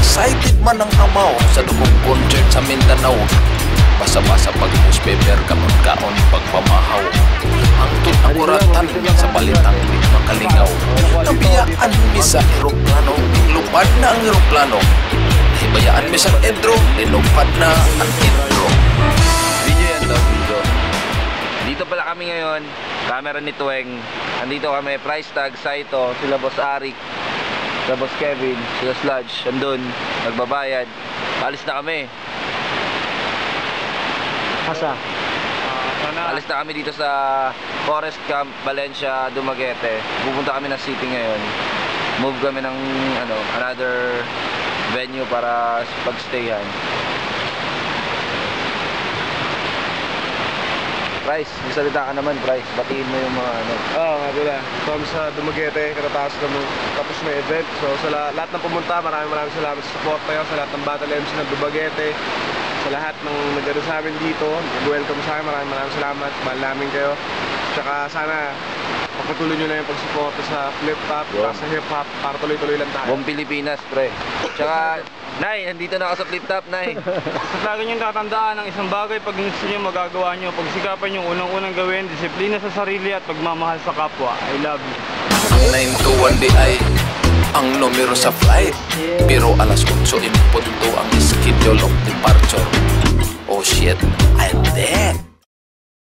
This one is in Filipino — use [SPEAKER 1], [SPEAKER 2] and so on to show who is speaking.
[SPEAKER 1] excited man ang amaw sa dugong concert sa Mindanao. Basa-basa pag newspaper karon kaon pagpamahaw. Hangtod ang uratan sa balitang di makalingaw. Nabiyaan mi sa eroplano, lupad na ang eroplano. Hibayaan mi sa intro, linupad na ang intro.
[SPEAKER 2] Video yan daw, video. Dito pala kami ngayon, camera ni Tueng. Andito kami, price tag, Saito, sila Boss Arik, sila Boss Kevin, sila Sludge, andun, nagbabayad. Alis na kami.
[SPEAKER 3] Asa?
[SPEAKER 2] Alis na kami dito sa Forest Camp, Valencia, Dumaguete. Pupunta kami ng city ngayon. Move kami ng another venue para pagstayan. Price, magsalita ka naman, Price. Batiin mo yung mga
[SPEAKER 3] Oo, nga pala. Ito kami sa Dumaguete, tapos may event. So sa lahat ng pumunta, maraming salamat sa support kayo, sa lahat ng Battle MC ng Dumaguete, sa lahat ng nagdaro sa amin dito, nag-welcome sa akin, maraming salamat. Mahal namin kayo. Tsaka sana pagpatuloy nyo na yung pagsuporta sa flip-top, sa hip-hop, para tuloy-tuloy lang tayo.
[SPEAKER 2] Buong Pilipinas, pre. Tsaka, Nay, nandito na ako sa flip-top, Nay.
[SPEAKER 4] Lagi niyong tatandaan ang isang bagay pag gusto niyo magagawa niyo. Pagsikapan yung unang-unang gawin, disiplina sa sarili at pagmamahal sa kapwa. I love you.
[SPEAKER 1] Ang 921 di ay ang numero sa flight, pero alas 8 impunto ang schedule of departure. Oh shit, I'm dead.